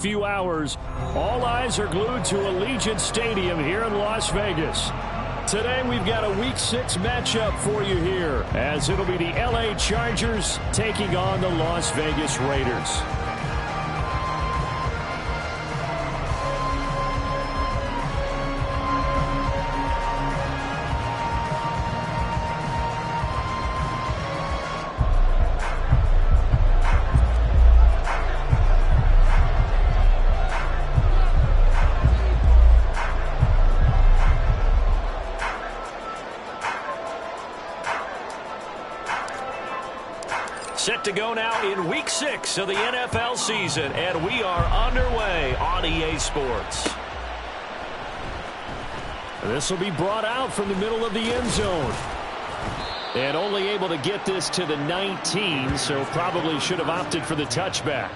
Few hours, all eyes are glued to Allegiant Stadium here in Las Vegas. Today we've got a Week 6 matchup for you here, as it'll be the LA Chargers taking on the Las Vegas Raiders. Set to go now in Week 6 of the NFL season, and we are underway on EA Sports. This will be brought out from the middle of the end zone. And only able to get this to the 19, so probably should have opted for the touchback.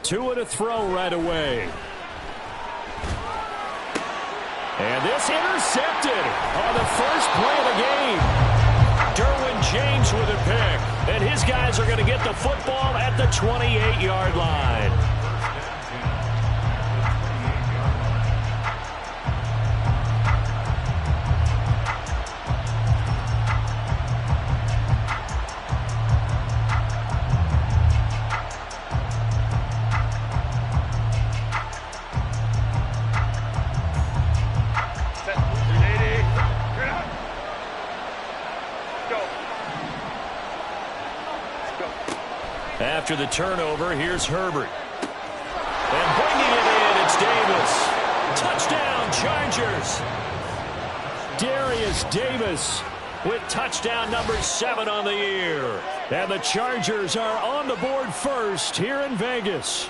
Two and a throw right away. And this intercepted on the first play of the game. Derwin James with a pick. And his guys are going to get the football at the 28-yard line. After the turnover, here's Herbert. And bringing it in, it's Davis. Touchdown, Chargers. Darius Davis with touchdown number 7 on the year. And the Chargers are on the board first here in Vegas.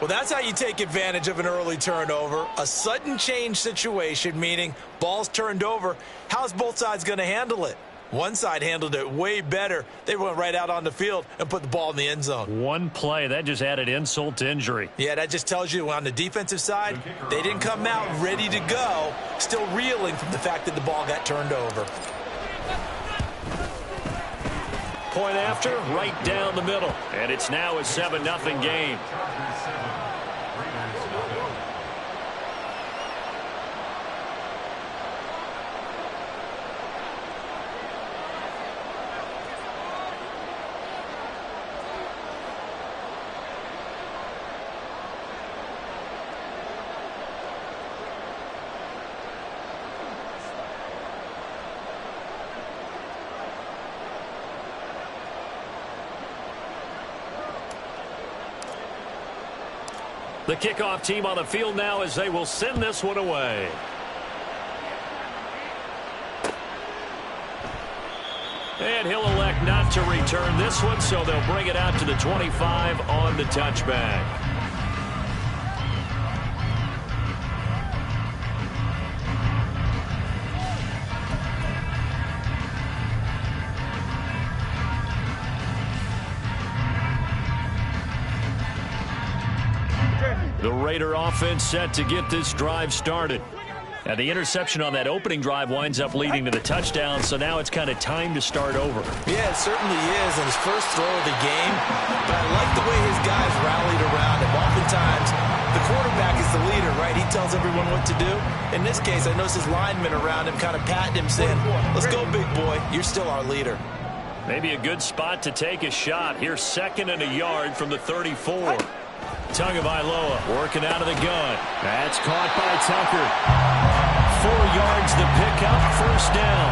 Well, that's how you take advantage of an early turnover. A sudden change situation, meaning ball's turned over. How's both sides going to handle it? One side handled it way better. They went right out on the field and put the ball in the end zone. One play, that just added insult to injury. Yeah, that just tells you on the defensive side, they didn't come out ready to go, still reeling from the fact that the ball got turned over. Point after, right down the middle. And it's now a 7-0 game. The kickoff team on the field now as they will send this one away. And he'll elect not to return this one, so they'll bring it out to the 25 on the touchback. The Raider offense set to get this drive started. And the interception on that opening drive winds up leading to the touchdown, so now it's kind of time to start over. Yeah, it certainly is, and his first throw of the game. But I like the way his guys rallied around him. Oftentimes, the quarterback is the leader, right? He tells everyone what to do. In this case, I noticed his linemen around him kind of patting him, saying, "Let's go, big boy. You're still our leader." Maybe a good spot to take a shot. Here's 2nd and a yard from the 34. Tagovailoa working out of the gun. That's caught by Tucker. 4 yards the pickup, first down.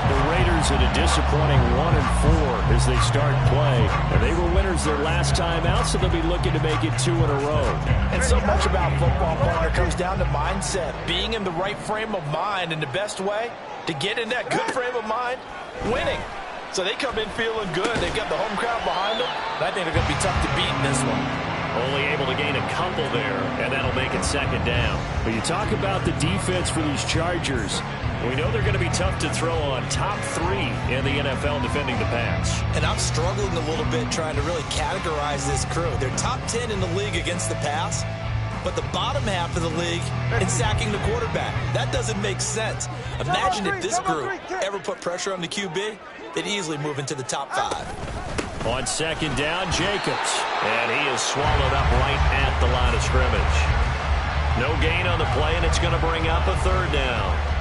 The Raiders at a disappointing 1-4 as they start play. And they were winners their last time out, so they'll be looking to make it 2 in a row. And so much about football, partner, comes down to mindset. Being in the right frame of mind, and the best way to get in that good frame of mind, winning. So they come in feeling good. They've got the home crowd behind them. And I think they're going to be tough to beat in this one. Only able to gain a couple there, and that'll make it second down. When you talk about the defense for these Chargers, we know they're going to be tough to throw on. Top 3 in the NFL defending the pass. And I'm struggling a little bit trying to really categorize this crew. They're top 10 in the league against the pass, but the bottom half of the league in sacking the quarterback. That doesn't make sense. Imagine if this group ever put pressure on the QB, they'd easily move into the top 5. On second down, Jacobs. And he is swallowed up right at the line of scrimmage. No gain on the play, and it's going to bring up a third down.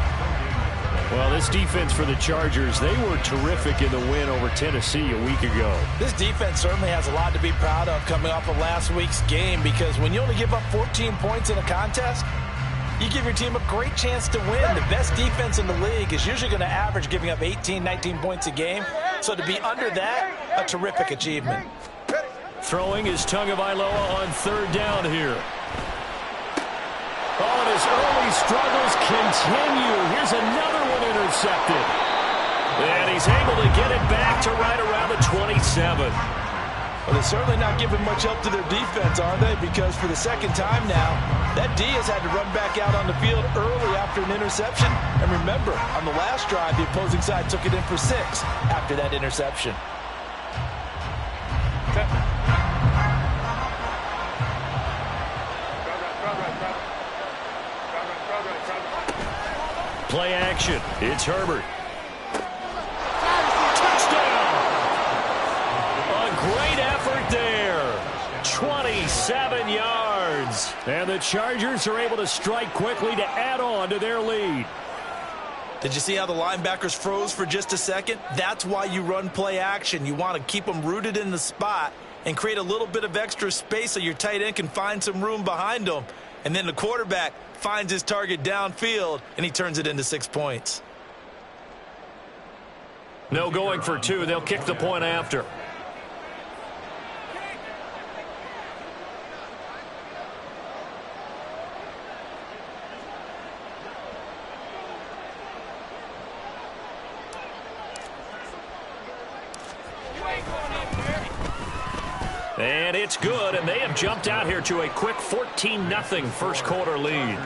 Well, this defense for the Chargers, they were terrific in the win over Tennessee a week ago. This defense certainly has a lot to be proud of coming off of last week's game, because when you only give up 14 points in a contest, you give your team a great chance to win. The best defense in the league is usually going to average giving up 18, 19 points a game. So to be under that, a terrific achievement. Throwing is Tagovailoa on third down here. Oh, and his early struggles continue. Here's another one intercepted. And he's able to get it back to right around the 27. Well, they're certainly not giving much help to their defense, are they? Because for the second time now, that D has had to run back out on the field early after an interception. And remember, on the last drive, the opposing side took it in for 6 after that interception. Play action. It's Herbert. Great effort there. 27 yards. And the Chargers are able to strike quickly to add on to their lead. Did you see how the linebackers froze for just a second? That's why you run play action. You want to keep them rooted in the spot and create a little bit of extra space so your tight end can find some room behind them. And then the quarterback finds his target downfield, and he turns it into 6 points. No going for 2. They'll kick the point after. And it's good, and they have jumped out here to a quick 14-0 first quarter lead.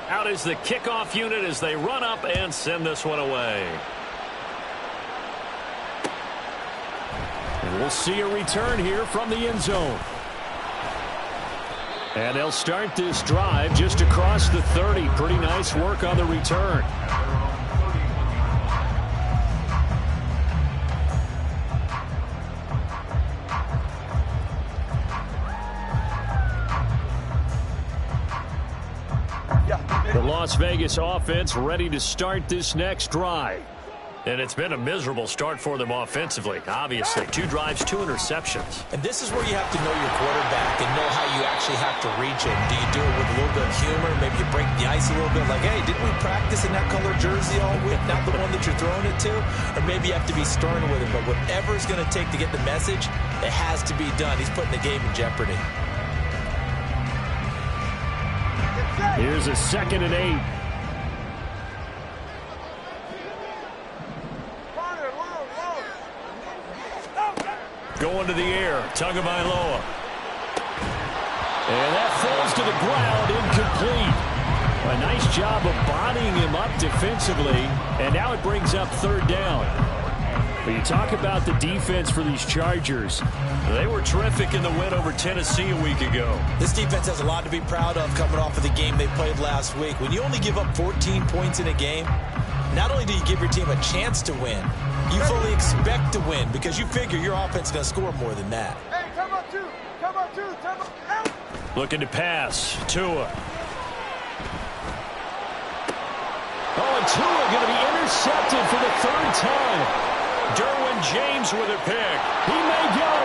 Out is the kickoff unit as they run up and send this one away. And we'll see a return here from the end zone. And they'll start this drive just across the 30. Pretty nice work on the return. The Las Vegas offense ready to start this next drive. And it's been a miserable start for them offensively. Obviously, 2 drives, 2 interceptions. And this is where you have to know your quarterback and know how you actually have to reach him. Do you do it with a little bit of humor? Maybe you break the ice a little bit, like, hey, didn't we practice in that color jersey all week, not the one that you're throwing it to? Or maybe you have to be stern with him. But whatever it's going to take to get the message, it has to be done. He's putting the game in jeopardy. Here's a 2nd and 8. Going to the air, Tagovailoa. And that falls to the ground, incomplete. A nice job of bodying him up defensively, and now it brings up 3rd down. But you talk about the defense for these Chargers. They were terrific in the win over Tennessee a week ago. This defense has a lot to be proud of coming off of the game they played last week. When you only give up 14 points in a game, not only do you give your team a chance to win, you fully expect to win because you figure your offense is going to score more than that. Hey, come on, two. Come on, two. Come on, out. Looking to pass. Tua. Oh, and Tua going to be intercepted for the third time. Derwin James with a pick. He may go.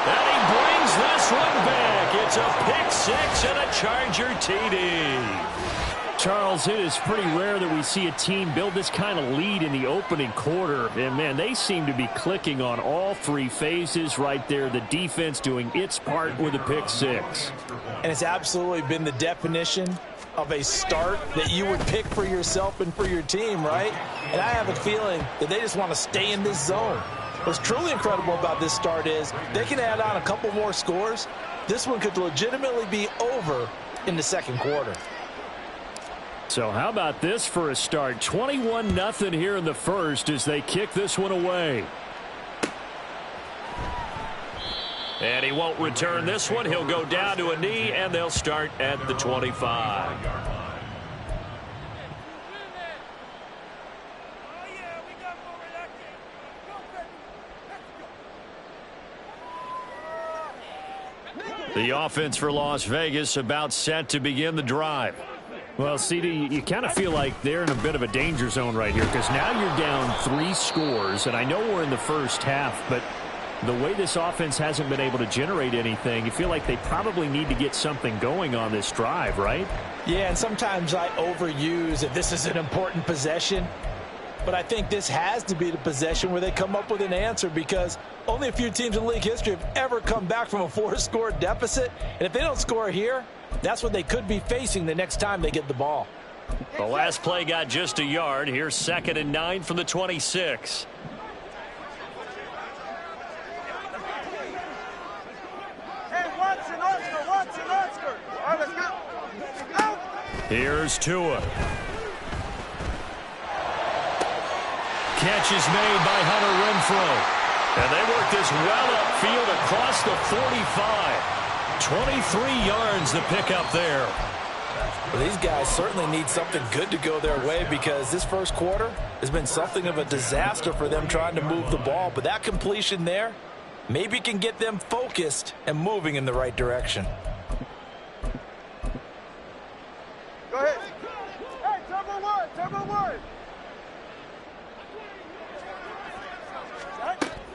And he brings this one back. It's a pick six and a Charger TD. Charles, it is pretty rare that we see a team build this kind of lead in the opening quarter. And, man, they seem to be clicking on all three phases right there. The defense doing its part with a pick six. And it's absolutely been the definition of a start that you would pick for yourself and for your team, right? And I have a feeling that they just want to stay in this zone. What's truly incredible about this start is they can add on a couple more scores. This one could legitimately be over in the second quarter. So how about this for a start? 21-0 here in the first as they kick this one away. And he won't return this one. He'll go down to a knee, and they'll start at the 25. The offense for Las Vegas about set to begin the drive. Well, CD, you kind of feel like they're in a bit of a danger zone right here because now you're down 3 scores, and I know we're in the first half, but the way this offense hasn't been able to generate anything, you feel like they probably need to get something going on this drive, right? Yeah, and sometimes I overuse that this is an important possession, but I think this has to be the possession where they come up with an answer because only a few teams in league history have ever come back from a 4-score deficit, and if they don't score here, that's what they could be facing the next time they get the ball. The last play got just a yard. Here's 2nd and 9 from the 26. Hey, Watson, Oscar. All right, let's go. Out. Here's Tua. Catch is made by Hunter Renfrow. And they work this well upfield across the 45. 23 yards to pick up there. Well, these guys certainly need something good to go their way because this first quarter has been something of a disaster for them trying to move the ball. But that completion there maybe can get them focused and moving in the right direction. Go ahead. Hey, turbo one.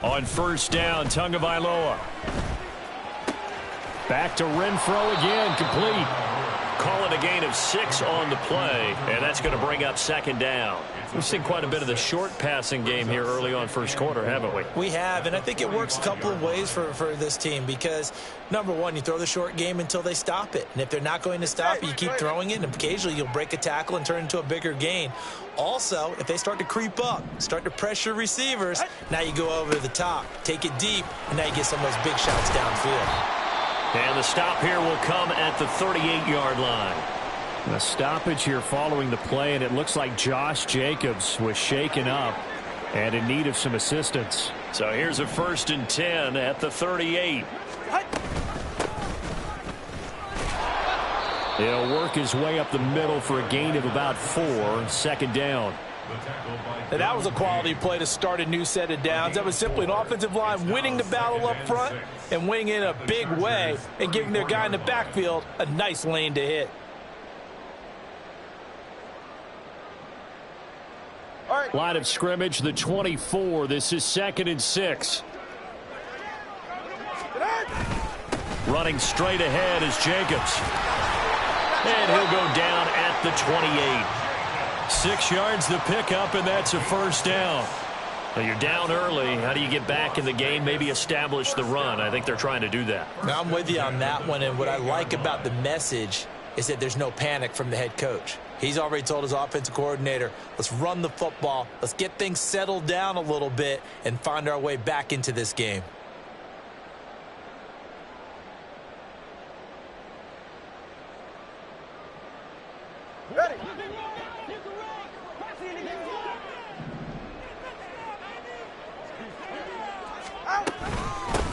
On first down, Tagovailoa. Back to Renfrow again, complete. Call it a gain of 6 on the play, and that's going to bring up 2nd down. We've seen quite a bit of the short passing game here early on first quarter, haven't we? We have, and I think it works a couple of ways for this team because, number one, you throw the short game until they stop it. And if they're not going to stop it, you keep throwing it, and occasionally you'll break a tackle and turn into a bigger gain. Also, if they start to creep up, start to pressure receivers, now you go over the top, take it deep, and now you get some of those big shots downfield. And the stop here will come at the 38-yard line. A stoppage here following the play, and it looks like Josh Jacobs was shaken up and in need of some assistance. So here's a 1st and 10 at the 38. He'll work his way up the middle for a gain of about 4, 2nd down. And that was a quality play to start a new set of downs. That was simply an offensive line winning the battle up front and winning in a big way and giving their guy in the backfield a nice lane to hit. All right. Line of scrimmage, the 24. This is 2nd and 6. Running straight ahead is Jacobs. And he'll go down at the 28. 6 yards to pick up, and that's a 1st down. Now you're down early. How do you get back in the game, maybe establish the run? I think they're trying to do that. Now, I'm with you on that one, and what I like about the message is that there's no panic from the head coach. He's already told his offensive coordinator, let's run the football, let's get things settled down a little bit and find our way back into this game. Ready.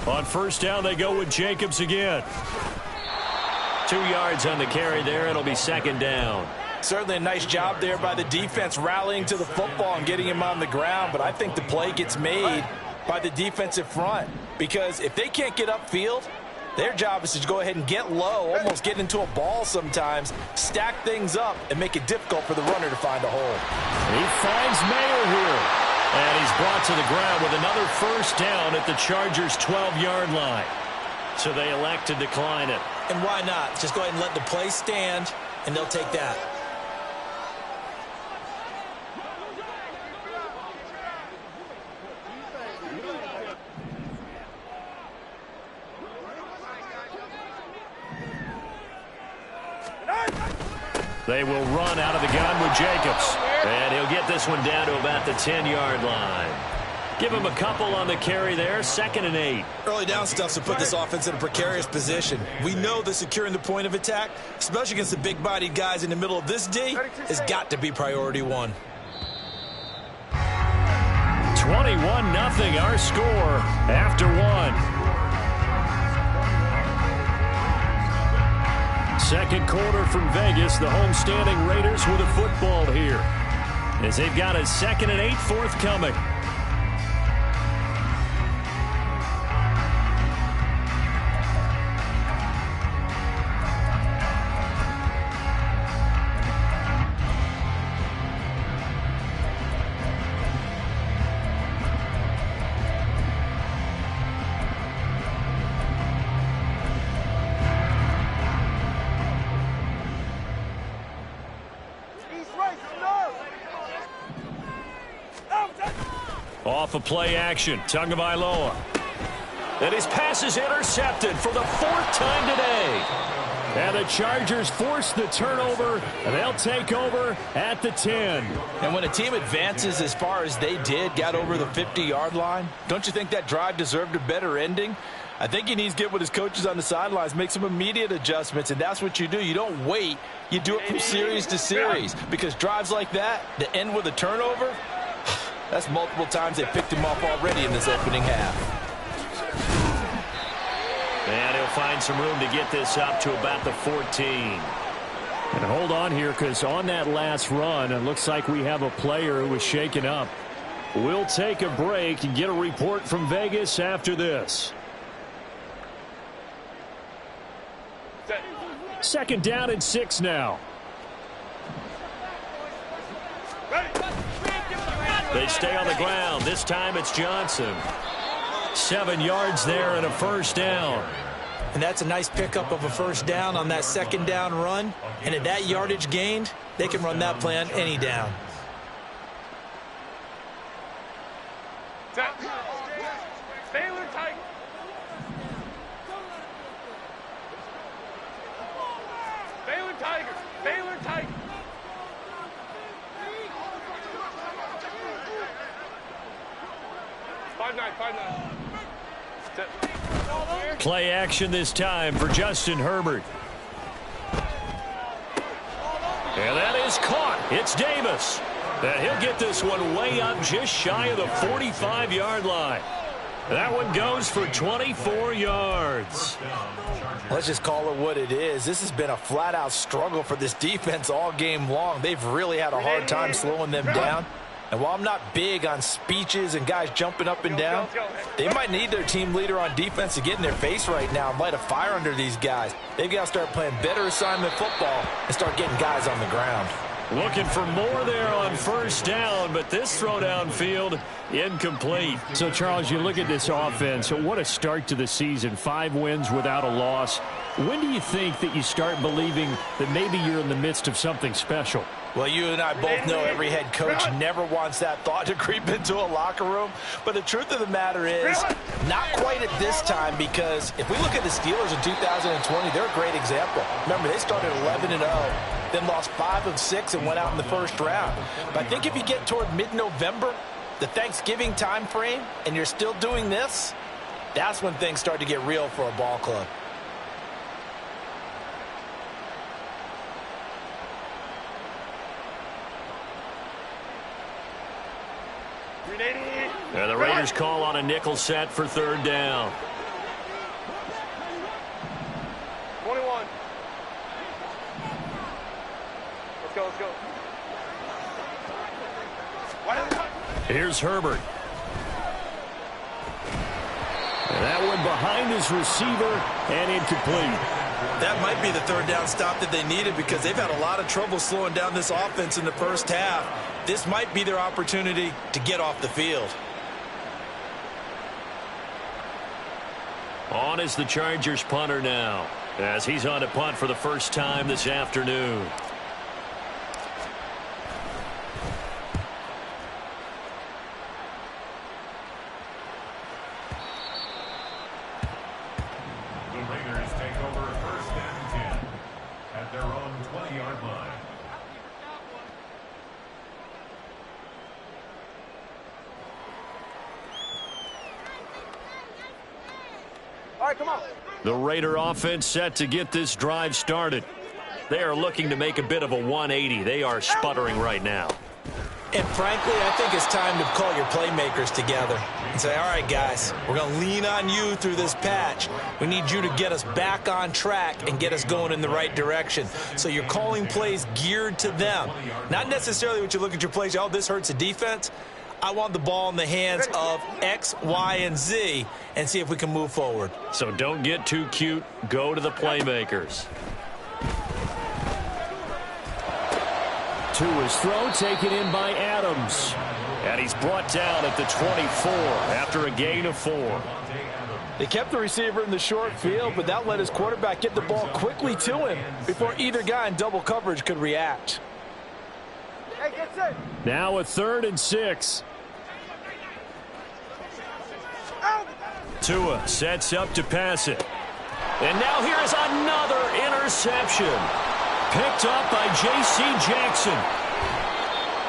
On first down, they go with Jacobs again. 2 yards on the carry there. It'll be 2nd down. Certainly a nice job there by the defense rallying to the football and getting him on the ground, but I think the play gets made by the defensive front because if they can't get upfield, their job is to go ahead and get low, almost get into a ball sometimes, stack things up, and make it difficult for the runner to find a hole. He finds Mayer here. And he's brought to the ground with another first down at the Chargers' 12-yard line. So they elect to decline it. And why not? Just go ahead and let the play stand, and they'll take that. They will run out of the gun with Jacobs. And he'll get this one down to about the 10-yard line. Give him a couple on the carry there, 2nd and 8. Early down stuff to put this offense in a precarious position. We know that securing the point of attack, especially against the big-bodied guys in the middle of this D, has got to be priority one. 21-0 our score after one. Second quarter from Vegas. The homestanding Raiders with a football here as they've got a 2nd and 8 forthcoming. Off of play action, Tagovailoa. And his pass is intercepted for the 4th time today. And the Chargers force the turnover, and they'll take over at the 10. And when a team advances as far as they did, got over the 50-yard line, don't you think that drive deserved a better ending? I think he needs to get with his coaches on the sidelines, make some immediate adjustments, and that's what you do. You don't wait. You do it from series to series because drives like that, that end with a turnover, that's multiple times they picked him off already in this opening half. And he'll find some room to get this up to about the 14. And hold on here because on that last run, it looks like we have a player who was shaken up. We'll take a break and get a report from Vegas after this. 2nd down and 6 now. They stay on the ground. This time it's Johnson. 7 yards there and a first down. And that's a nice pickup of a first down on that 2nd down run. And at that yardage gained, they can run that play on any down. Baylor Tigers. Baylor Tigers. Baylor Tigers. Play action this time for Justin Herbert. And that is caught. It's Davis. And he'll get this one way up just shy of the 45-yard line. That one goes for 24 yards. Let's just call it what it is. This has been a flat-out struggle for this defense all game long. They've really had a hard time slowing them down. And while I'm not big on speeches and guys jumping up and down, they might need their team leader on defense to get in their face right now and light a fire under these guys. They've got to start playing better assignment football and start getting guys on the ground. Looking for more there on first down, but this throw downfield incomplete. So, Charles, you look at this offense. What a start to the season. 5 wins without a loss. When do you think that you start believing that maybe you're in the midst of something special? Well, you and I both know every head coach never wants that thought to creep into a locker room. But the truth of the matter is, not quite at this time, because if we look at the Steelers in 2020, they're a great example. Remember, they started 11-0, then lost 5 of 6 and went out in the first round. But I think if you get toward mid-November, the Thanksgiving time frame, and you're still doing this, that's when things start to get real for a ball club. And the Raiders call on a nickel set for 3rd down. 21. Let's go, let's go. Here's Herbert. And that one behind his receiver and incomplete. That might be the third down stop that they needed because they've had a lot of trouble slowing down this offense in the first half. This might be their opportunity to get off the field. On is the Chargers punter now, as he's on to punt for the first time this afternoon. The Raiders take over first and 10 at their own 20-yard line. All right, come on. The Raider offense set to get this drive started. They are looking to make a bit of a 180. They are sputtering right now. And frankly, I think it's time to call your playmakers together and say, all right, guys, we're going to lean on you through this patch. We need you to get us back on track and get us going in the right direction. So you're calling plays geared to them. Not necessarily what you look at your plays, oh, this hurts the defense. I want the ball in the hands of X, Y, and Z and see if we can move forward. So don't get too cute. Go to the playmakers. To his throw, taken in by Adams. And he's brought down at the 24 after a gain of 4. They kept the receiver in the short field, but that let his quarterback get the ball quickly to him before either guy in double coverage could react. Hey, get set. Now a 3rd and 6. Tua sets up to pass it. And now here is another interception. Picked up by J.C. Jackson.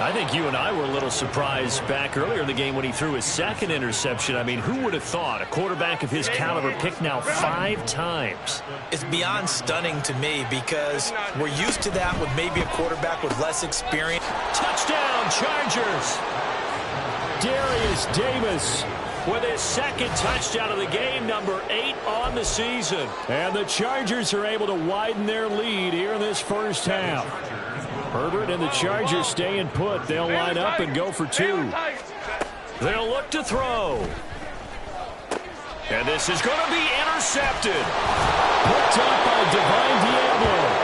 I think you and I were a little surprised back earlier in the game when he threw his second interception. I mean, who would have thought a quarterback of his caliber picked now 5 times? It's beyond stunning to me because we're used to that with maybe a quarterback with less experience. Touchdown, Chargers. Darius Davis With his second touchdown of the game, number 8 on the season. And the Chargers are able to widen their lead here in this first half. Herbert and the Chargers staying put. They'll line up and go for 2. They'll look to throw. And this is going to be intercepted. Picked up by Divine Diablo.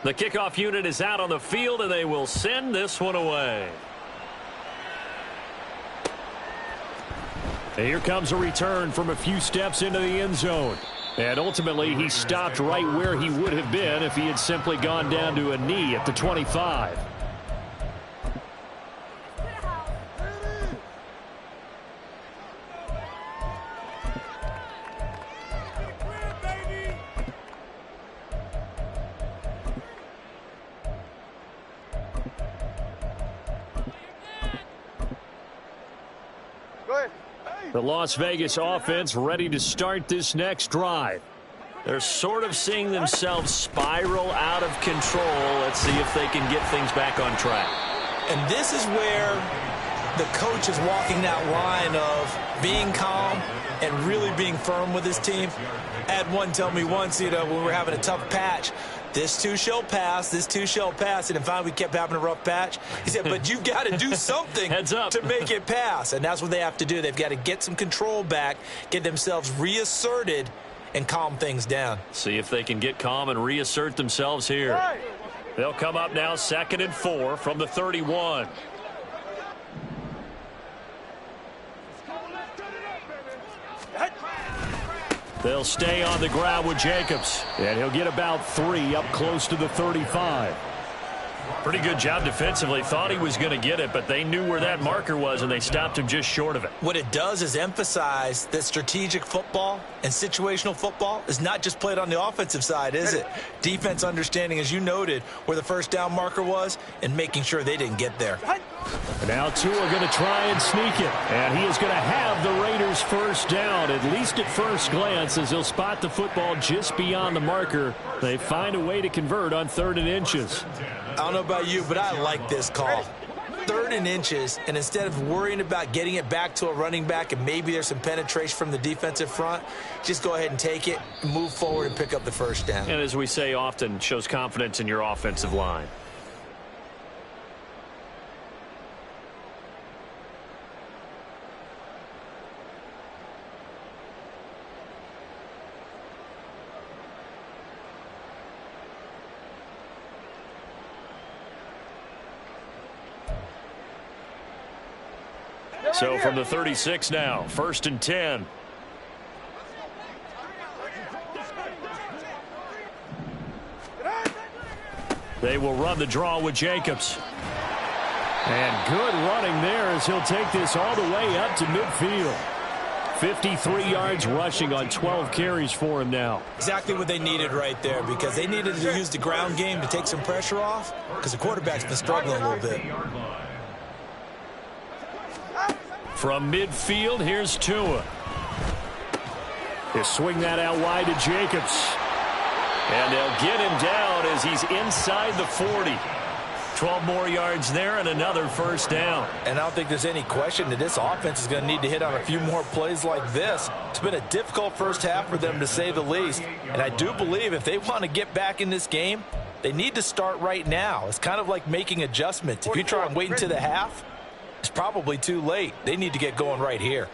The kickoff unit is out on the field, and they will send this one away. And here comes a return from a few steps into the end zone. And ultimately, he stopped right where he would have been if he had simply gone down to a knee at the 25. The Las Vegas offense ready to start this next drive. They're sort of seeing themselves spiral out of control. Let's see if they can get things back on track. And this is where the coach is walking that line of being calm and really being firm with his team. I had one tell me once, when we were having a tough patch, this too shall pass, this too shall pass. And finally, we kept having a rough patch. He said, but you've got to do something Heads up. to make it pass. And that's what they have to do. They've got to get some control back, get themselves reasserted, and calm things down. See if they can get calm and reassert themselves here. They'll come up now 2nd and 4 from the 31. They'll stay on the ground with Jacobs. And he'll get about 3 up close to the 35. Pretty good job defensively. Thought he was going to get it, but they knew where that marker was, and they stopped him just short of it. What it does is emphasize that strategic football and situational football is not just played on the offensive side, is it? Defense understanding, as you noted, where the first down marker was and making sure they didn't get there. Now Tua going to try and sneak it, and he is going to have the Raiders first down, at least at first glance, as he'll spot the football just beyond the marker. They find a way to convert on 3rd and inches. I don't know about you, but I like this call. 3rd and inches, and instead of worrying about getting it back to a running back and maybe there's some penetration from the defensive front, just go ahead and take it, move forward, and pick up the first down. And as we say often, shows confidence in your offensive line. So from the 36 now, 1st and 10. They will run the draw with Jacobs. And good running there as he'll take this all the way up to midfield. 53 yards rushing on 12 carries for him now. Exactly what they needed right there, because they needed to use the ground game to take some pressure off, because the quarterback's been struggling a little bit. From midfield, here's Tua. He'll swing that out wide to Jacobs. And they'll get him down as he's inside the 40. 12 more yards there and another first down. And I don't think there's any question that this offense is going to need to hit on a few more plays like this. It's been a difficult first half for them, to say the least. And I do believe if they want to get back in this game, they need to start right now. It's kind of like making adjustments. If you try and wait until the half, it's probably too late. They need to get going right here.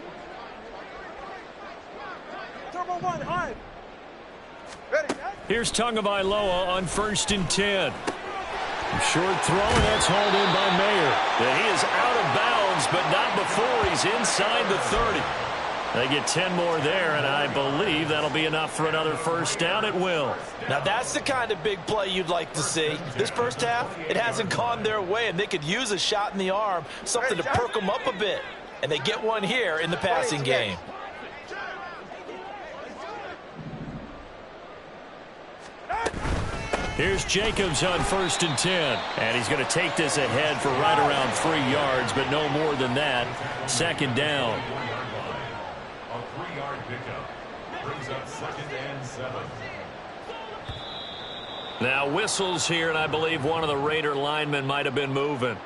Here's Tagovailoa on 1st and 10. Short throw, and that's hauled in by Mayer. And he is out of bounds, but not before he's inside the 30. They get 10 more there, and I believe that'll be enough for another first down at will. Now that's the kind of big play you'd like to see. This first half, it hasn't gone their way, and they could use a shot in the arm, something to perk them up a bit. And they get one here in the passing game. Here's Jacobs on 1st and 10. And he's going to take this ahead for right around 3 yards, but no more than that. 2nd down. A 3-yard pickup brings up 2nd and 7. Now whistles here, and I believe one of the Raider linemen might have been moving.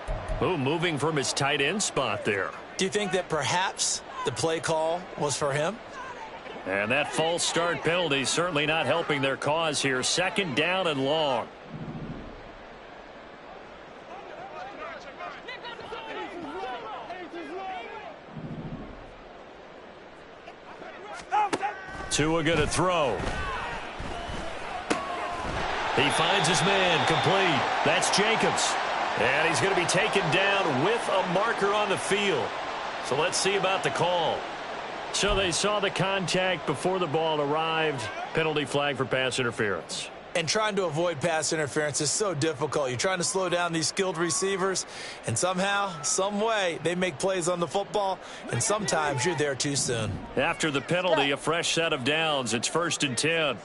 Ooh, moving from his tight end spot there. Do you think that perhaps the play call was for him? And that false start penalty certainly not helping their cause here. 2nd down and long. Tua going to throw. He finds his man, complete. That's Jacobs. And he's going to be taken down with a marker on the field. So let's see about the call. So they saw the contact before the ball arrived. Penalty flag for pass interference. And trying to avoid pass interference is so difficult. You're trying to slow down these skilled receivers, and somehow, some way, they make plays on the football, and sometimes you're there too soon. After the penalty, a fresh set of downs. It's 1st and 10.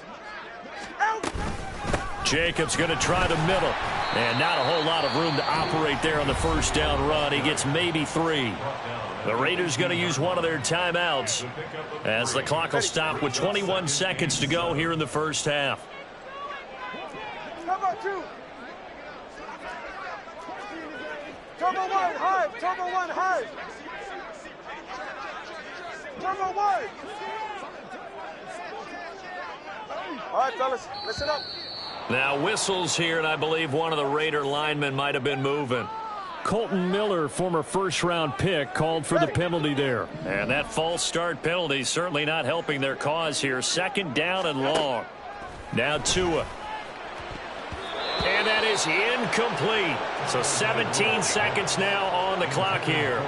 Jacobs going to try the middle. And not a whole lot of room to operate there on the first down run. He gets maybe 3. The Raiders going to use one of their timeouts as the clock will stop with 21 seconds to go here in the first half. Turbo 2. Turbo 1, high. Turbo 1, high. Turbo 1. All right, fellas, listen up. Now whistles here, and I believe one of the Raider linemen might have been moving. Colton Miller, former first-round pick, called for the penalty there. And that false start penalty certainly not helping their cause here. 2nd down and long. Now Tua. And that is incomplete. So 17 seconds now on the clock here.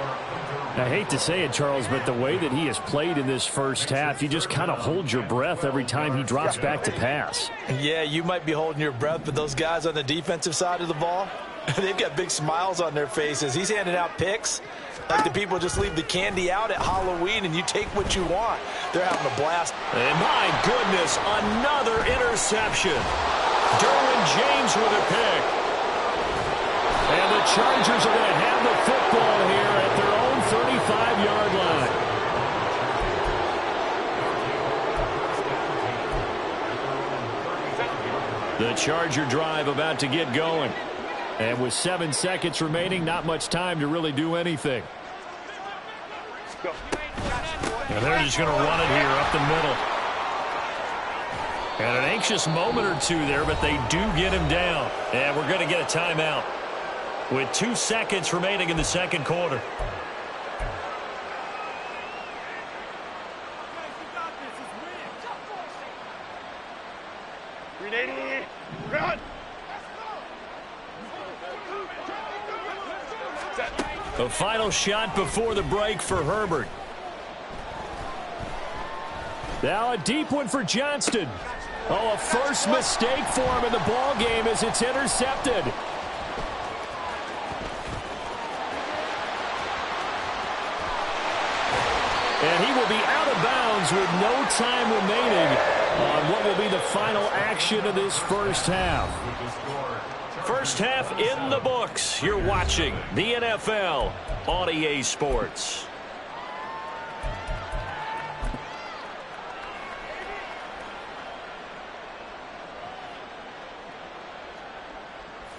I hate to say it, Charles, but the way that he has played in this first half, you just kind of hold your breath every time he drops back to pass. Yeah, you might be holding your breath, but those guys on the defensive side of the ball, They've got big smiles on their faces. He's handing out picks like the people just leave the candy out at Halloween and you take what you want. They're having a blast. And my goodness, another interception. Derwin James with a pick. And the Chargers are going to have the football here at their own 35-yard line. The Charger drive about to get going. And with 7 seconds remaining, not much time to really do anything. And they're just going to run it here up the middle. And an anxious moment or two there, but they do get him down. And we're going to get a timeout with 2 seconds remaining in the second quarter. The final shot before the break for Herbert. Now a deep one for Johnston. Oh, a first mistake for him in the ball game as it's intercepted. And he will be out of bounds with no time remaining on what will be the final action of this first half. First half in the books. You're watching the NFL on EA Sports.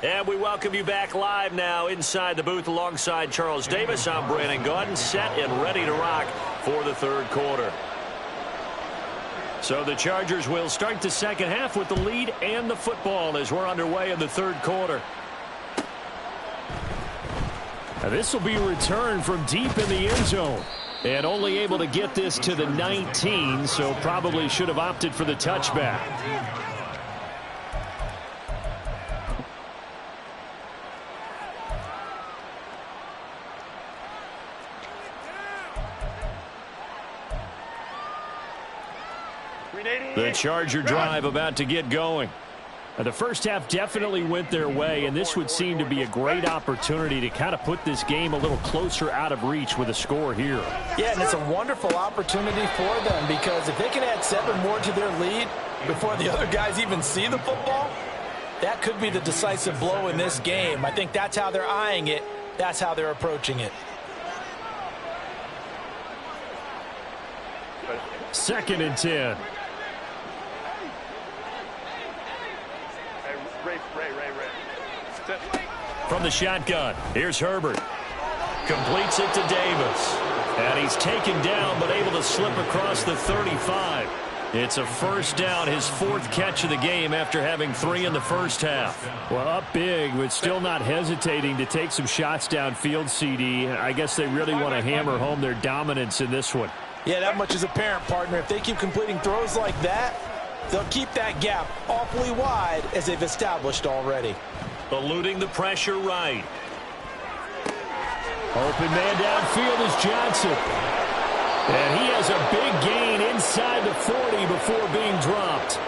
And we welcome you back live now inside the booth alongside Charles Davis. I'm Brandon Gaudin, set and ready to rock for the third quarter. So the Chargers will start the second half with the lead and the football as we're underway in the third quarter. Now this will be returned from deep in the end zone. And only able to get this to the 19, so probably should have opted for the touchback. The Charger drive about to get going. The first half definitely went their way, and this would seem to be a great opportunity to kind of put this game a little closer out of reach with a score here. Yeah, and it's a wonderful opportunity for them because if they can add 7 more to their lead before the other guys even see the football, that could be the decisive blow in this game. I think that's how they're eyeing it. That's how they're approaching it. Second and 10. From the shotgun, here's Herbert. Completes it to Davis. And he's taken down but able to slip across the 35. It's a first down, his 4th catch of the game after having 3 in the first half. Well, up big, but still not hesitating to take some shots downfield, CD. I guess they really want to hammer home their dominance in this one. Yeah, that much is apparent, partner. If they keep completing throws like that, they'll keep that gap awfully wide as they've established already. Eluding the pressure right. Open man downfield is Johnson. And he has a big gain inside the 40 before being dropped.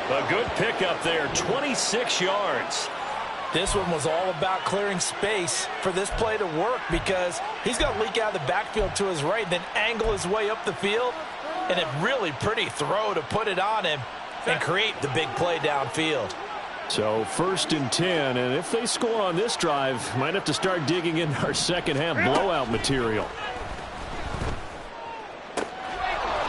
A good pickup there, 26 yards. This one was all about clearing space for this play to work because he's going to leak out of the backfield to his right, then angle his way up the field. And a really pretty throw to put it on him and create the big play downfield. So first and 10, and if they score on this drive, might have to start digging in our second half blowout material.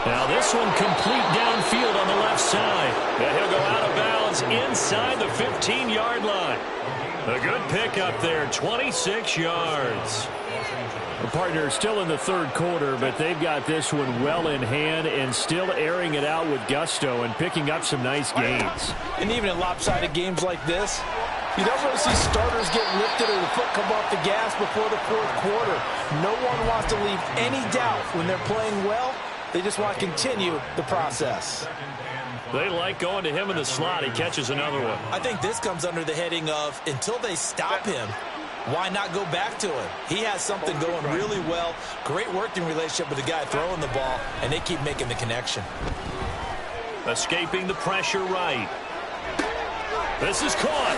Now this one complete downfield on the left side. And he'll go out of bounds inside the 15-yard line. A good pickup there, 26 yards. The partner still in the third quarter, but they've got this one well in hand and still airing it out with gusto and picking up some nice gains. And even in lopsided games like this, you don't want to see starters get lifted or the foot come off the gas before the fourth quarter. No one wants to leave any doubt when they're playing well. They just want to continue the process. They like going to him in the slot. He catches another one. I think this comes under the heading of until they stop him, why not go back to him? He has something going really well. Great working relationship with the guy throwing the ball, and they keep making the connection. Escaping the pressure right. This is caught.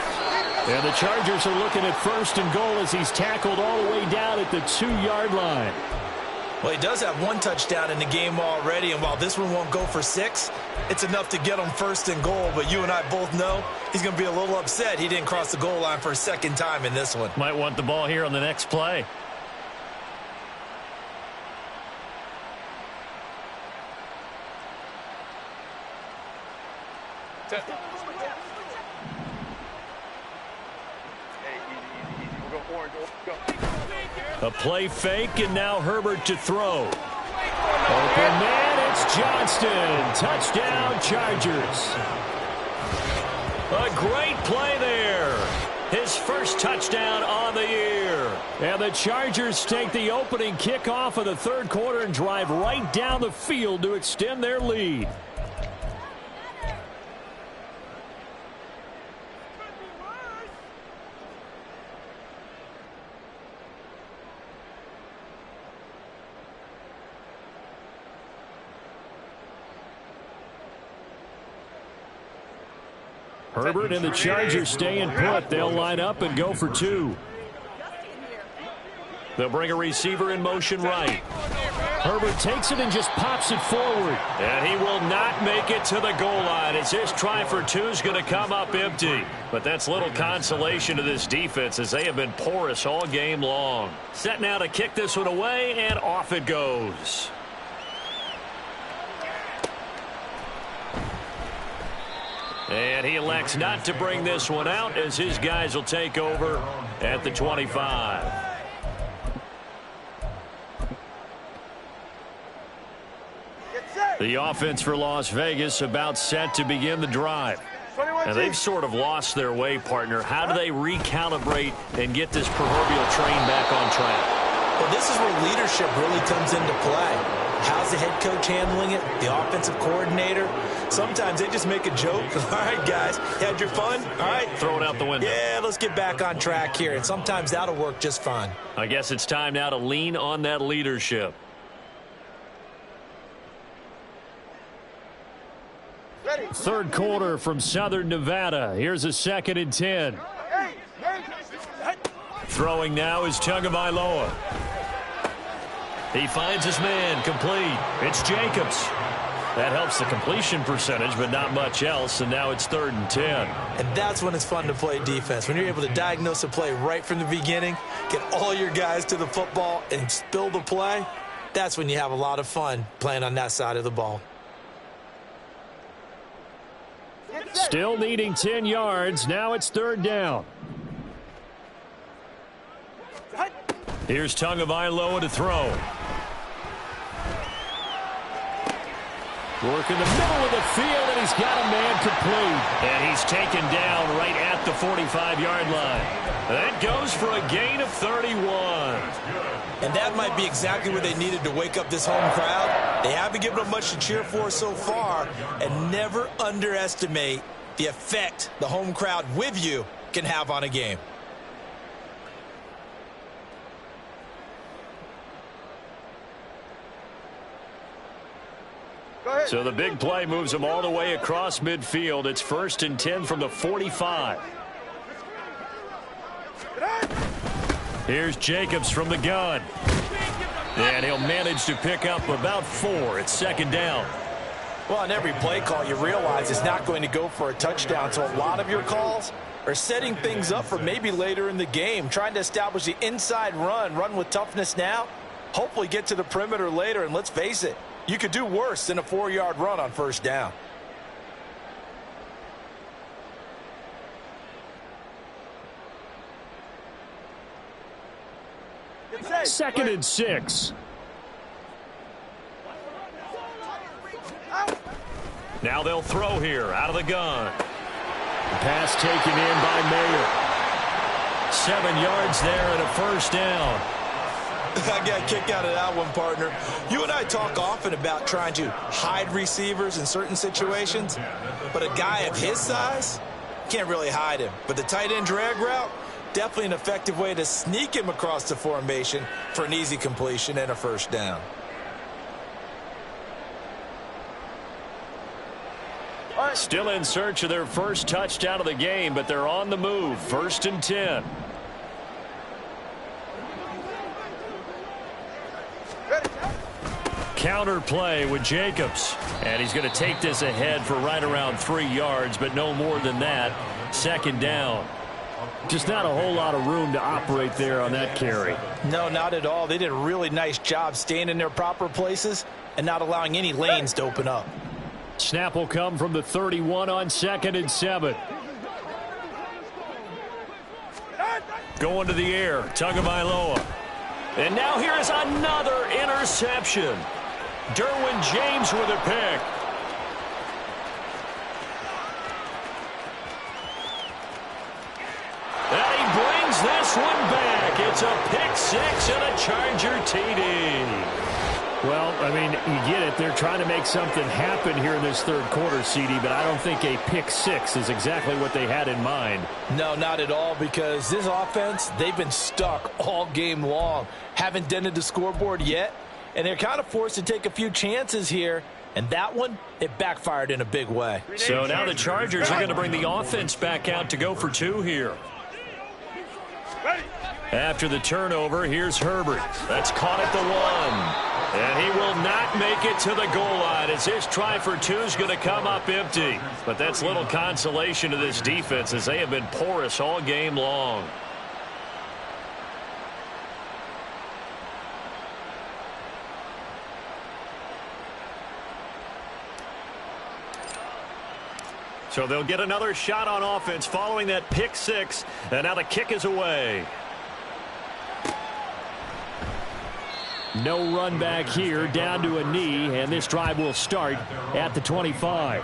And the Chargers are looking at 1st and goal as he's tackled all the way down at the 2-yard line. Well, he does have 1 touchdown in the game already, and while this one won't go for 6, it's enough to get him 1st and goal. But you and I both know he's going to be a little upset he didn't cross the goal line for a 2nd time in this one. Might want the ball here on the next play. A play fake, and now Herbert to throw. Open man, it's Johnston. Touchdown, Chargers. A great play there. His first touchdown on the year. And the Chargers take the opening kickoff of the 3rd quarter and drive right down the field to extend their lead. Herbert and the Chargers staying put. They'll line up and go for 2. They'll bring a receiver in motion right. Herbert takes it and just pops it forward. And he will not make it to the goal line as his try for 2 is going to come up empty. But that's little consolation to this defense as they have been porous all game long. Set now to kick this one away, and off it goes. And he elects not to bring this one out as his guys will take over at the 25. The offense for Las Vegas about set to begin the drive. And they've sort of lost their way, partner. How do they recalibrate and get this proverbial train back on track? Well, this is where leadership really comes into play. How's the head coach handling it? The offensive coordinator? Sometimes they just make a joke. All right, guys, you had your fun? All right. Throw it out the window. Yeah, let's get back on track here. And sometimes that'll work just fine. I guess it's time now to lean on that leadership. Ready. 3rd quarter from Southern Nevada. Here's a 2nd and 10. Throwing now is Tagovailoa. He finds his man complete. It's Jacobs. That helps the completion percentage, but not much else, and now it's 3rd and 10. And that's when it's fun to play defense. When you're able to diagnose a play right from the beginning, get all your guys to the football, and spill the play, that's when you have a lot of fun playing on that side of the ball. Still needing 10 yards. Now it's 3rd down. Here's Tagovailoa to throw. Work in the middle of the field, and he's got a man complete. And he's taken down right at the 45-yard line. That goes for a gain of 31. And that might be exactly what they needed to wake up this home crowd. They haven't given them much to cheer for so far, and never underestimate the effect the home crowd with you can have on a game. So the big play moves them all the way across midfield. It's 1st and 10 from the 45. Here's Jacobs from the gun. And he'll manage to pick up about 4. It's 2nd down. Well, on every play call, you realize it's not going to go for a touchdown. So a lot of your calls are setting things up for maybe later in the game, trying to establish the inside run with toughness now, hopefully get to the perimeter later. And let's face it, you could do worse than a 4-yard run on 1st down. Second and 6. Now they'll throw here out of the gun. Pass taken in by Mayer. 7 yards there and a 1st down. I got a kick out of that one, partner. You and I talk often about trying to hide receivers in certain situations, but a guy of his size can't really hide him. But the tight end drag route, definitely an effective way to sneak him across the formation for an easy completion and a 1st down. Still in search of their first touchdown of the game, but they're on the move. 1st and 10. Counter play with Jacobs. And he's going to take this ahead for right around 3 yards, but no more than that. 2nd down. Just not a whole lot of room to operate there on that carry. No, not at all. They did a really nice job staying in their proper places and not allowing any lanes to open up. Snap will come from the 31 on 2nd and 7. Going to the air, Tagovailoa. And now here is another interception. Derwin James with a pick. And he brings this one back. It's a pick 6 and a Charger TD. Well, I mean, you get it. They're trying to make something happen here in this 3rd quarter, CD, but I don't think a pick 6 is exactly what they had in mind. No, not at all, because this offense, they've been stuck all game long. Haven't dented the scoreboard yet, and they're kind of forced to take a few chances here, and that one, it backfired in a big way. So now the Chargers are going to bring the offense back out to go for 2 here. After the turnover, here's Herbert. That's caught at the 1. And he will not make it to the goal line as his try for 2 is going to come up empty. But that's little consolation to this defense as they have been porous all game long. So they'll get another shot on offense following that pick 6. And now the kick is away. No run back here, down to a knee, and this drive will start at the 25.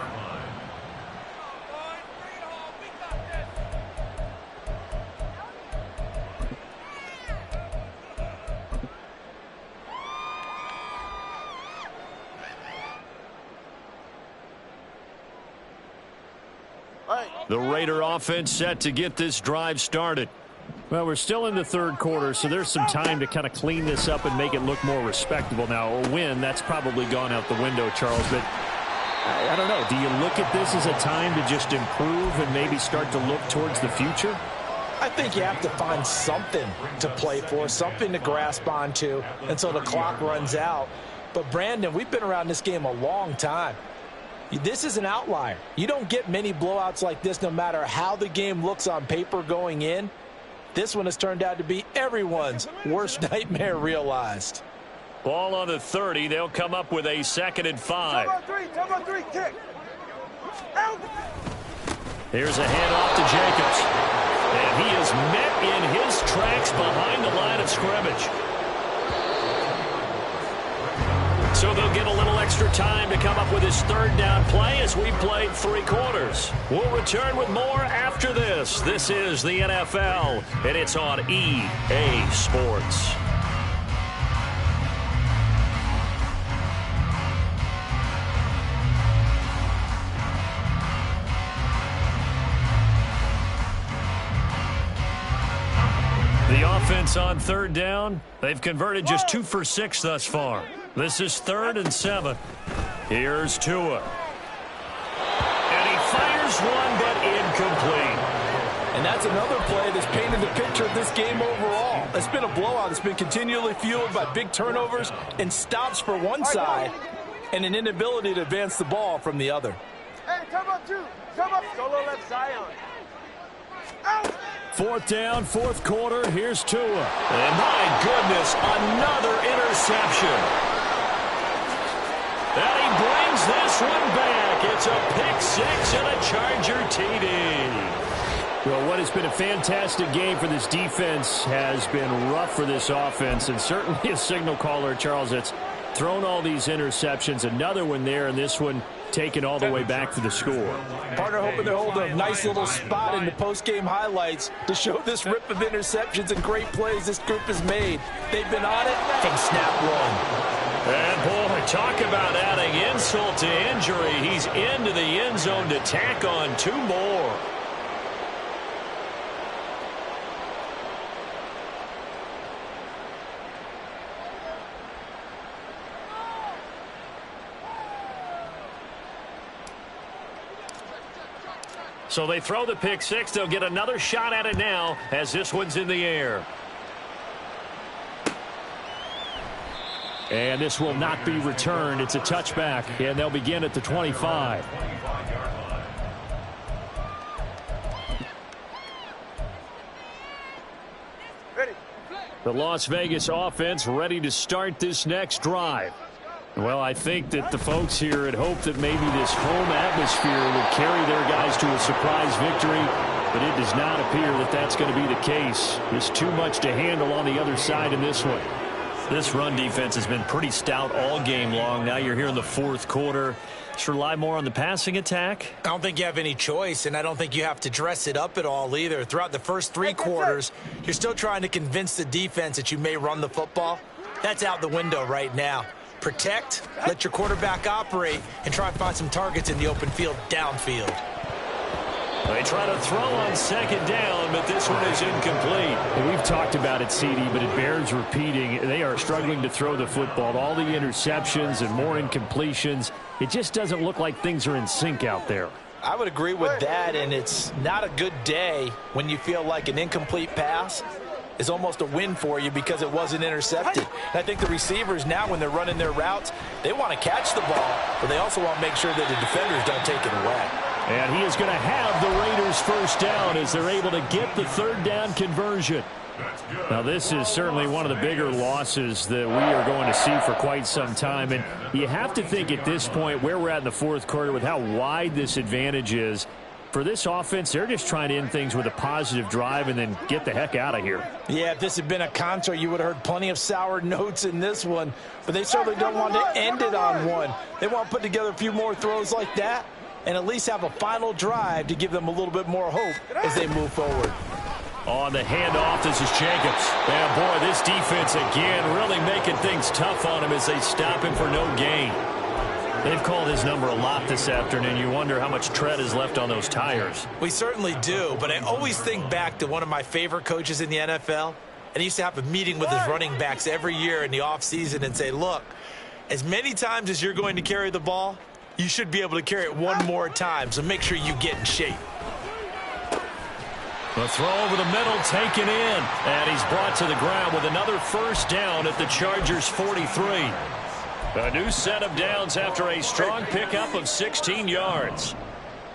The Raider offense set to get this drive started. Well, we're still in the 3rd quarter, so there's some time to kind of clean this up and make it look more respectable. Now, a win, that's probably gone out the window, Charles, but I don't know. Do you look at this as a time to just improve and maybe start to look towards the future? I think you have to find something to play for, something to grasp onto until the clock runs out. But, Brandon, we've been around this game a long time. This is an outlier. You don't get many blowouts like this no matter how the game looks on paper going in. This one has turned out to be everyone's worst nightmare realized. Ball on the 30. They'll come up with a 2nd and 5. Come on, 3, kick. Out. Here's a handoff to Jacobs. And he is met in his tracks behind the line of scrimmage. So they'll get a little extra time to come up with his 3rd down play as we played 3 quarters. We'll return with more after this. This is the NFL, and it's on EA Sports. The offense on 3rd down, they've converted just 2 for 6 thus far. This is 3rd and 7. Here's Tua. And he fires one, but incomplete. And that's another play that's painted the picture of this game overall. It's been a blowout. It's been continually fueled by big turnovers and stops for one side and an inability to advance the ball from the other. Hey, come up, 2. Come up. Solo left Zion. Out. 4th down, 4th quarter. Here's Tua. And my goodness, another interception. And he brings this one back. It's a pick 6 and a Charger TD. Well, what has been a fantastic game for this defense has been rough for this offense, and certainly a signal caller, Charles, that's thrown all these interceptions. Another one there, and this one taken all the way back to the score. Partner hoping to hold a nice little spot in the post-game highlights to show this rip of interceptions and great plays this group has made. They've been on it from snap one. And, boy, talk about adding insult to injury. He's into the end zone to tack on 2 more. So they throw the pick six. They'll get another shot at it now as this one's in the air. And this will not be returned. It's a touchback, and they'll begin at the 25. The Las Vegas offense ready to start this next drive. Well, I think that the folks here had hoped that maybe this home atmosphere would carry their guys to a surprise victory, but it does not appear that that's going to be the case. There's too much to handle on the other side in this one. This run defense has been pretty stout all game long. Now you're here in the fourth quarter. Just rely more on the passing attack. I don't think you have any choice, and I don't think you have to dress it up at all either. Throughout the first three quarters, you're still trying to convince the defense that you may run the football. That's out the window right now. Protect, let your quarterback operate, and try and find some targets in the open field downfield. They try to throw on second down, but this one is incomplete. And we've talked about it, CD, but it bears repeating. They are struggling to throw the football. All the interceptions and more incompletions. It just doesn't look like things are in sync out there. I would agree with that, and it's not a good day when you feel like an incomplete pass is almost a win for you because it wasn't intercepted. And I think the receivers now, when they're running their routes, they want to catch the ball, but they also want to make sure that the defenders don't take it away. And he is going to have the Raiders first down as they're able to get the third down conversion. Now, this is certainly one of the bigger losses that we are going to see for quite some time. And you have to think at this point where we're at in the fourth quarter with how wide this advantage is. For this offense, they're just trying to end things with a positive drive and then get the heck out of here. Yeah, if this had been a concert, you would have heard plenty of sour notes in this one. But they certainly don't want to end it on one. They want to put together a few more throws like that and at least have a final drive to give them a little bit more hope as they move forward. On the handoff, this is Jacobs. And boy, this defense again really making things tough on him as they stop him for no gain. They've called his number a lot this afternoon. You wonder how much tread is left on those tires. We certainly do, but I always think back to one of my favorite coaches in the NFL, and he used to have a meeting with his running backs every year in the offseason and say, look, as many times as you're going to carry the ball, you should be able to carry it one more time, so make sure you get in shape. The throw over the middle taken in, and he's brought to the ground with another first down at the Chargers' 43. A new set of downs after a strong pickup of 16 yards.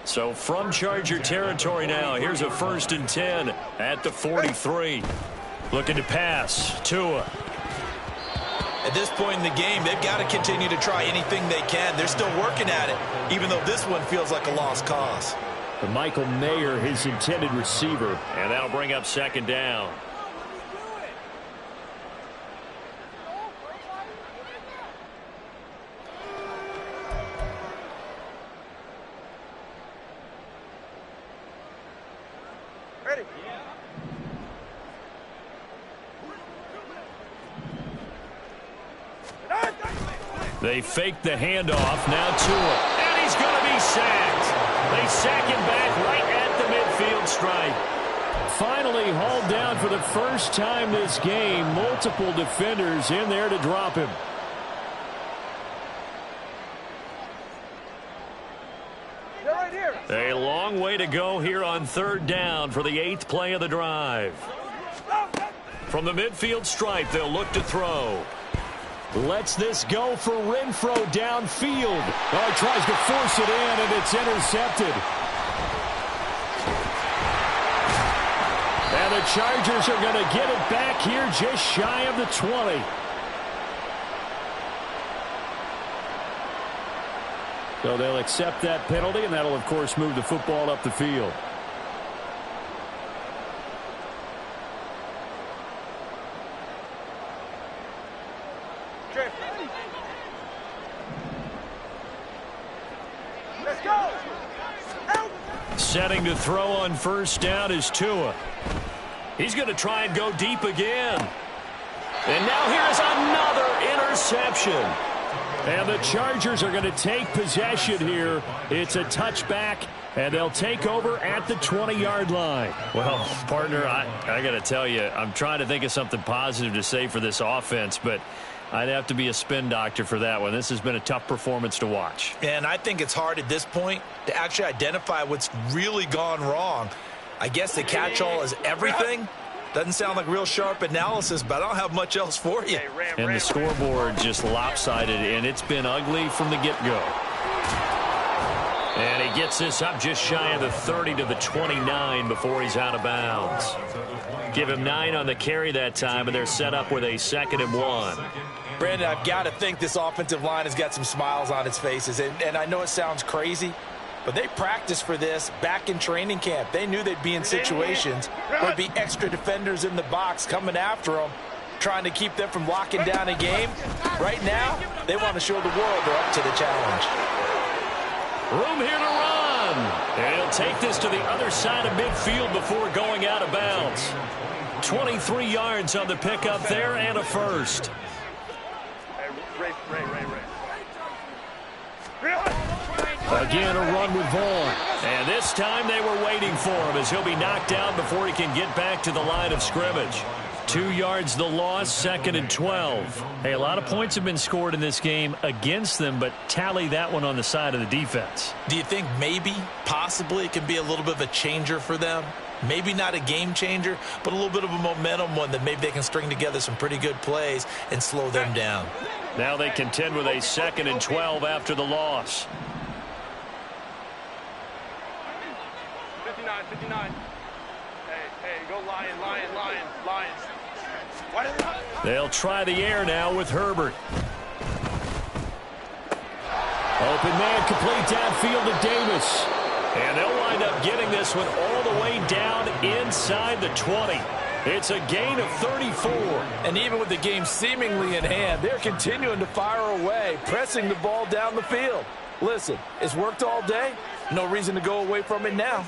So from Charger territory now, here's a 1st and 10 at the 43. Looking to pass, Tua. At this point in the game, they've got to continue to try anything they can. They're still working at it, even though this one feels like a lost cause. The Michael Mayer, his intended receiver. And that'll bring up second down. Ready? They fake the handoff. Now Tua. And he's going to be sacked. They sack him back right at the midfield stripe. Finally hauled down for the first time this game. Multiple defenders in there to drop him. Right here. A long way to go here on third down for the 8th play of the drive. From the midfield stripe, they'll look to throw. Lets this go for Renfro downfield. Oh, tries to force it in, and it's intercepted. And the Chargers are going to get it back here just shy of the 20. So they'll accept that penalty, and that'll, of course, move the football up the field. Let's go. Setting to throw on first down is Tua. He's going to try and go deep again. And now here's another interception. And the Chargers are going to take possession here. It's a touchback, and they'll take over at the 20-yard line. Well, partner, I got to tell you, I'm trying to think of something positive to say for this offense, but I'd have to be a spin doctor for that one. This has been a tough performance to watch. And I think it's hard at this point to actually identify what's really gone wrong. I guess the catch-all is everything. Doesn't sound like real sharp analysis, but I don't have much else for you. And the scoreboard just lopsided, and it's been ugly from the get-go. And he gets this up just shy of the 30 to the 29 before he's out of bounds. Give him 9 on the carry that time, and they're set up with a 2nd and 1. Brandon, I've got to think this offensive line has got some smiles on its faces. And I know it sounds crazy, but they practiced for this back in training camp. They knew they'd be in situations where there'd be extra defenders in the box coming after them, trying to keep them from locking down a game. Right now, they want to show the world they're up to the challenge. Room here to run. And he'll take this to the other side of midfield before going out of bounds. 23 yards on the pickup there and a first. Again, a run with Vaughn. And this time they were waiting for him as he'll be knocked down before he can get back to the line of scrimmage. 2 yards the loss, 2nd and 12. Hey, a lot of points have been scored in this game against them, but tally that one on the side of the defense. Do you think maybe, possibly, it can be a little bit of a changer for them? Maybe not a game changer, but a little bit of a momentum one that maybe they can string together some pretty good plays and slow them down. Now they contend with a 2nd and 12 after the loss. 59. Hey, go Lions. They'll try the air now with Herbert. Open man complete downfield to Davis. And they'll wind up getting this one all the way down inside the 20. It's a gain of 34. And even with the game seemingly in hand, they're continuing to fire away, pressing the ball down the field. Listen, it's worked all day. No reason to go away from it now.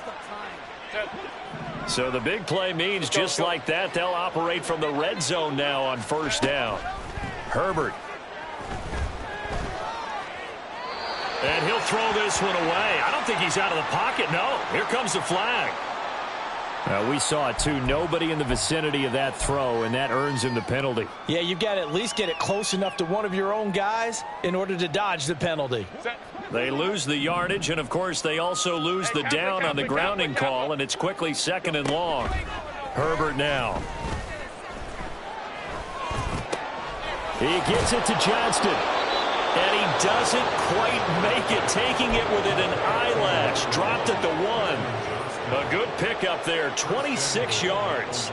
So the big play means just like that, they'll operate from the red zone now on 1st down. Herbert. And he'll throw this one away. I don't think he's out of the pocket. No, here comes the flag. We saw it too. Nobody in the vicinity of that throw, and that earns him the penalty. Yeah, you've got to at least get it close enough to one of your own guys in order to dodge the penalty. They lose the yardage, and, of course, they also lose the down on the grounding call, and it's quickly 2nd and long. Herbert now. He gets it to Johnston. And he doesn't quite make it, taking it within an eyelash. Dropped at the 1. A good pickup there, 26 yards.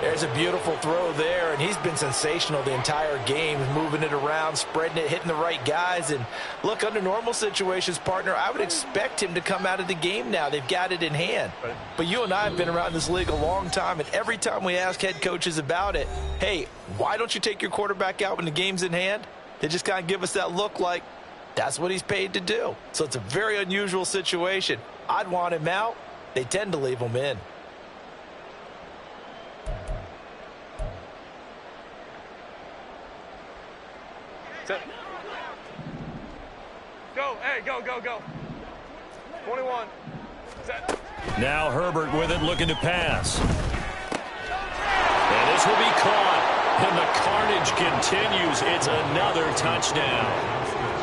There's a beautiful throw there, and he's been sensational the entire game, moving it around, spreading it, hitting the right guys. And look, under normal situations, partner, I would expect him to come out of the game now. They've got it in hand. But you and I have been around this league a long time, and every time we ask head coaches about it, hey, why don't you take your quarterback out when the game's in hand? They just kind of give us that look like that's what he's paid to do. So it's a very unusual situation. I'd want him out. They tend to leave him in. Set. Go. 21. Set. Now Herbert with it, looking to pass. And this will be caught. And the carnage continues. It's another touchdown.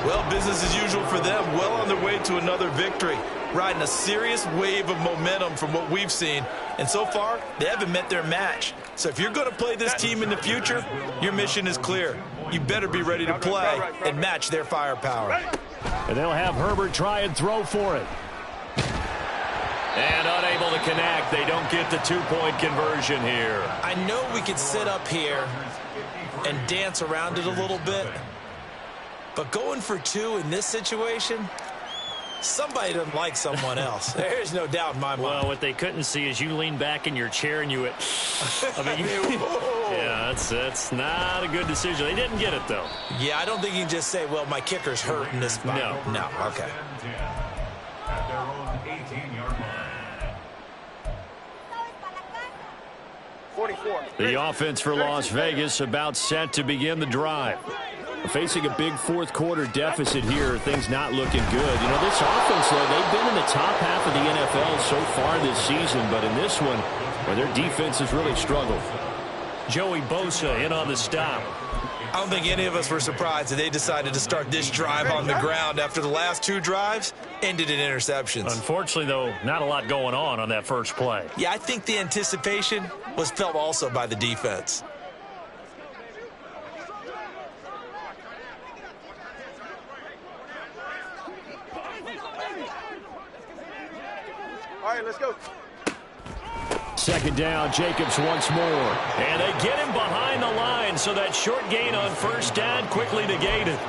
Well, business as usual for them. Well on their way to another victory. Riding a serious wave of momentum from what we've seen. And so far, they haven't met their match. So if you're going to play this team in the future, your mission is clear. You better be ready to play and match their firepower. And they'll have Herbert try and throw for it. And unable to connect. They don't get the 2-point conversion here. I know we could sit up here and dance around it a little bit. But going for 2 in this situation, somebody doesn't like someone else. There's no doubt in my mind. Well, what they couldn't see is you lean back in your chair and you went, yeah, that's not a good decision. They didn't get it, though. Yeah, I don't think you can just say, well, my kicker's hurt in this spot. No, okay. At their own 18-yard line. 44. The offense for Las Vegas about set to begin the drive. Facing a big fourth-quarter deficit here, things not looking good. You know, this offense, though, they've been in the top half of the NFL so far this season, but in this one, well, their defense has really struggled. Joey Bosa in on the stop. I don't think any of us were surprised that they decided to start this drive on the ground after the last 2 drives ended in interceptions. Unfortunately, though, not a lot going on that first play. Yeah, I think the anticipation was felt also by the defense. All right, let's go. Second down, Jacobs once more. And they get him behind the line, so that short gain on first down quickly negated.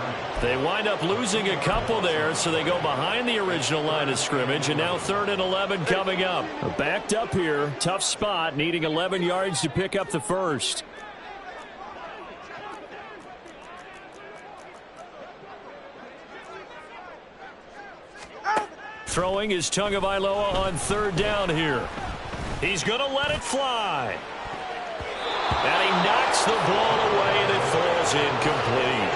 They wind up losing a couple there, so they go behind the original line of scrimmage, and now 3rd and 11 coming up. Backed up here, tough spot, needing 11 yards to pick up the first. Throwing is Tagovailoa on 3rd down here. He's going to let it fly. And he knocks the ball away, and it falls incomplete.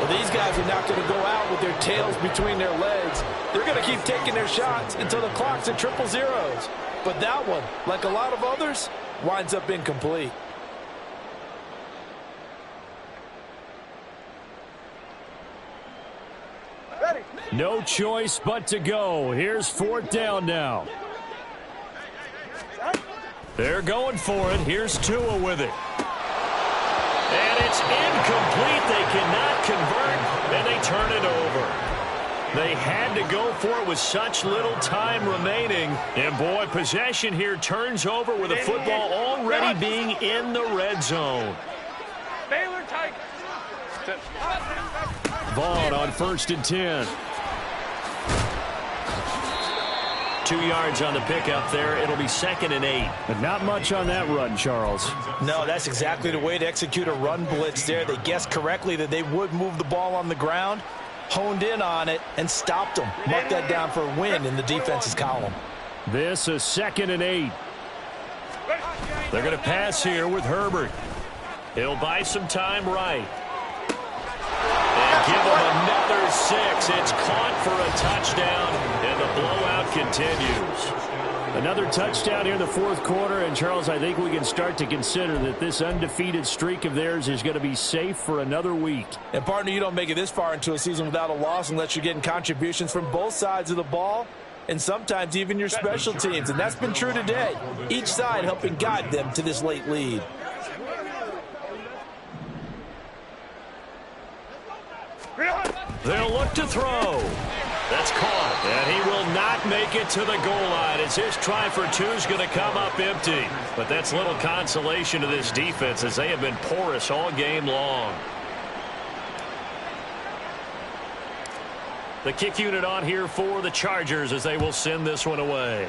Well, these guys are not going to go out with their tails between their legs. They're going to keep taking their shots until the clock's at 000. But that one, like a lot of others, winds up incomplete. Ready. No choice but to go. Here's 4th down now. They're going for it. Here's Tua with it. And it's incomplete. They cannot convert, and they turn it over. They had to go for it with such little time remaining. And, boy, possession here turns over with the football already being in the red zone. Baylor tight. Vaughn on 1st and 10. 2 yards on the pickup there. It'll be 2nd and 8. But not much on that run, Charles. No, that's exactly the way to execute a run blitz there. They guessed correctly that they would move the ball on the ground, honed in on it, and stopped them. Marked that down for a win in the defense's column. This is 2nd and 8. They're going to pass here with Herbert. He'll buy some time right. And give him another 6. It's caught for a touchdown, and the blowout continues. Another touchdown here in the 4th quarter, and Charles, I think we can start to consider that this undefeated streak of theirs is going to be safe for another week. And, partner, you don't make it this far into a season without a loss unless you're getting contributions from both sides of the ball and sometimes even your special teams, and that's been true today. Each side helping guide them to this late lead. They'll look to throw. That's caught. And he will not make it to the goal line as his try for 2 is going to come up empty. But that's little consolation to this defense as they have been porous all game long. The kick unit on here for the Chargers as they will send this one away.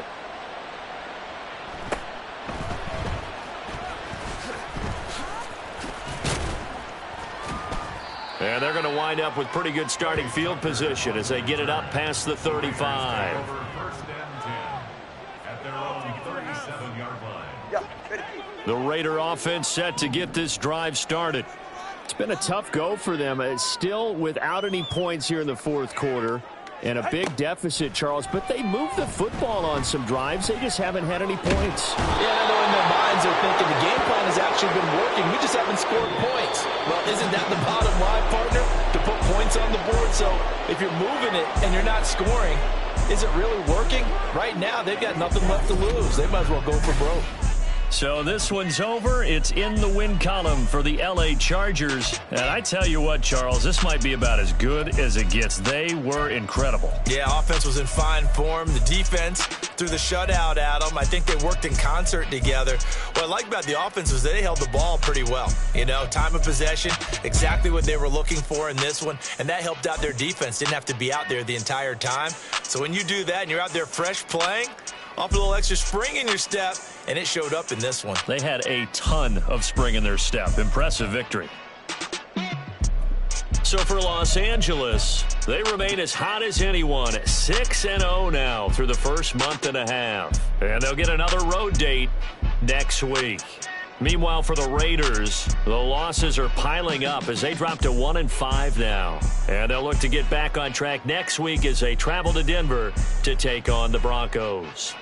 And they're going to wind up with pretty good starting field position as they get it up past the 35. Over 1st and 10 at their own 37-yard line. Yeah, ready. The Raider offense set to get this drive started. It's been a tough go for them. It's still without any points here in the 4th quarter. And a big deficit, Charles. But they moved the football on some drives. They just haven't had any points. Yeah, I know in their minds they're thinking the game plan has actually been working. We just haven't scored points. Well, isn't that the bottom line, partner? To put points on the board. So if you're moving it and you're not scoring, is it really working? Right now, they've got nothing left to lose. They might as well go for broke. So this one's over. It's in the win column for the L.A. Chargers. And I tell you what, Charles, this might be about as good as it gets. They were incredible. Yeah, offense was in fine form. The defense threw the shutout at them. I think they worked in concert together. What I like about the offense was they held the ball pretty well. You know, time of possession, exactly what they were looking for in this one. And that helped out their defense. Didn't have to be out there the entire time. So when you do that and you're out there fresh playing, off a little extra spring in your step, and it showed up in this one. They had a ton of spring in their step. Impressive victory. So for Los Angeles, they remain as hot as anyone. 6-0 now through the first month and a half. And they'll get another road date next week. Meanwhile, for the Raiders, the losses are piling up as they drop to 1-5 now. And they'll look to get back on track next week as they travel to Denver to take on the Broncos.